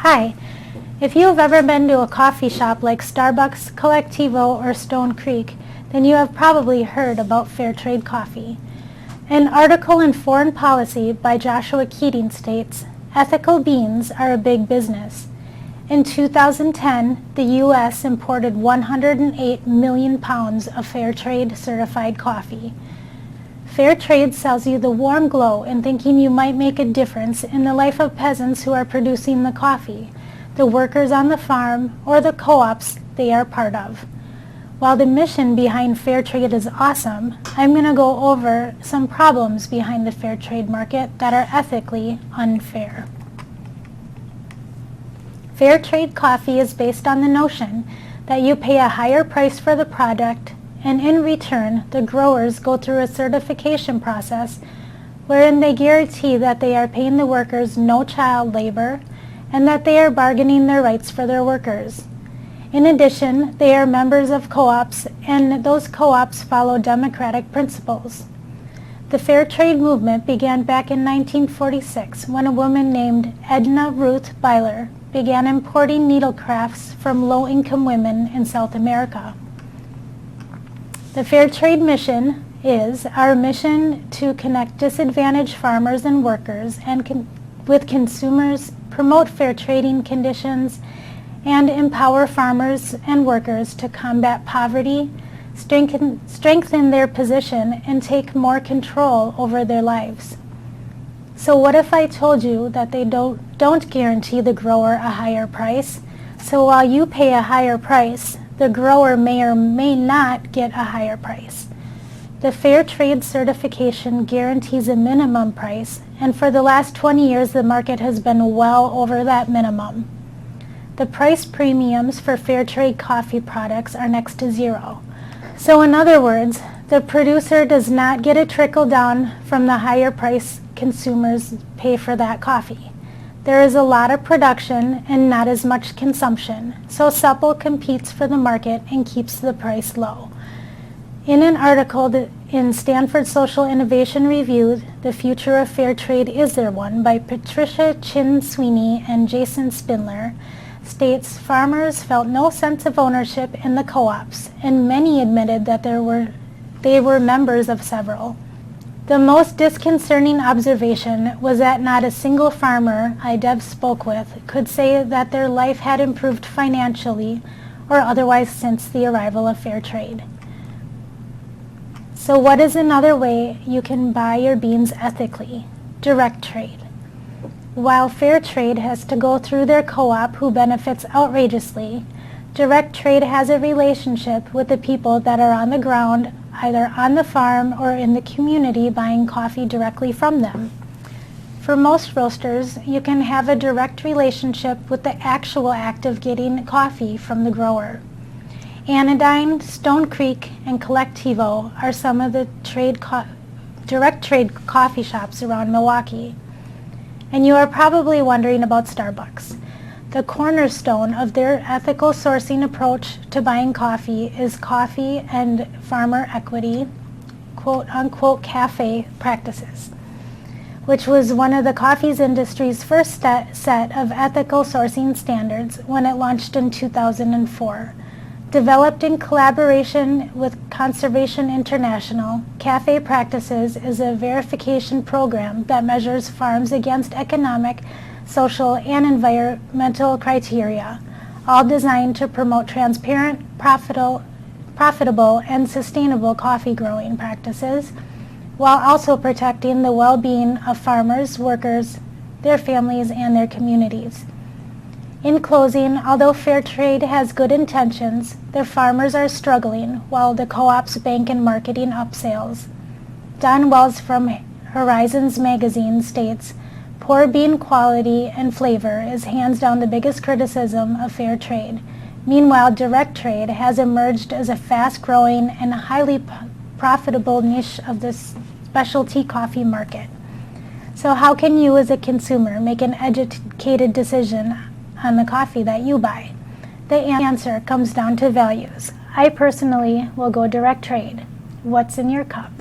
Hi. If you have ever been to a coffee shop like Starbucks, Collectivo, or Stone Creek, then you have probably heard about fair trade coffee. An article in Foreign Policy by Joshua Keating states, ethical beans are a big business. In 2010, the U.S. imported 108 million pounds of fair trade certified coffee. Fair trade sells you the warm glow in thinking you might make a difference in the life of peasants who are producing the coffee, the workers on the farm, or the co-ops they are part of. While the mission behind fair trade is awesome, I'm going to go over some problems behind the fair trade market that are ethically unfair. Fair trade coffee is based on the notion that you pay a higher price for the product, and in return, the growers go through a certification process wherein they guarantee that they are paying the workers no child labor and that they are bargaining their rights for their workers. In addition, they are members of co-ops, and those co-ops follow democratic principles. The fair trade movement began back in 1946 when a woman named Edna Ruth Byler began importing needlecrafts from low-income women in South America. The Fair Trade mission is our mission to connect disadvantaged farmers and workers and with consumers, promote fair trading conditions, and empower farmers and workers to combat poverty, strengthen their position, and take more control over their lives. So what if I told you that they don't guarantee the grower a higher price? So while you pay a higher price, the grower may or may not get a higher price. The Fair Trade certification guarantees a minimum price, and for the last 20 years the market has been well over that minimum. The price premiums for fair trade coffee products are next to zero. So in other words, the producer does not get a trickle down from the higher price consumers pay for that coffee. There is a lot of production and not as much consumption, so Supple competes for the market and keeps the price low. In an article in Stanford Social Innovation Review, The Future of Fair Trade, Is There One? By Patricia Chin Sweeney and Jason Spindler, states farmers felt no sense of ownership in the co-ops, and many admitted that they were members of several. The most disconcerting observation was that not a single farmer IDEV spoke with could say that their life had improved financially or otherwise since the arrival of fair trade. So what is another way you can buy your beans ethically? Direct trade. While fair trade has to go through their co-op who benefits outrageously, direct trade has a relationship with the people that are on the ground, either on the farm or in the community, buying coffee directly from them. For most roasters, you can have a direct relationship with the actual act of getting coffee from the grower. Anodyne, Stone Creek, and Collectivo are some of the direct trade coffee shops around Milwaukee. And you are probably wondering about Starbucks. The cornerstone of their ethical sourcing approach to buying coffee is coffee and farmer equity, quote-unquote cafe practices, which was one of the coffee industry's first set of ethical sourcing standards when it launched in 2004. Developed in collaboration with Conservation International, Cafe Practices is a verification program that measures farms against economic, social, and environmental criteria, all designed to promote transparent, profitable, and sustainable coffee growing practices, while also protecting the well-being of farmers, workers, their families, and their communities. In closing, although fair trade has good intentions, their farmers are struggling while the co-ops bank in marketing up sales. Don Wells from Horizons magazine states, "Poor bean quality and flavor is hands down the biggest criticism of fair trade. Meanwhile, direct trade has emerged as a fast-growing and highly profitable niche of the specialty coffee market." So how can you as a consumer make an educated decision on the coffee that you buy? The answer comes down to values. I personally will go direct trade. What's in your cup?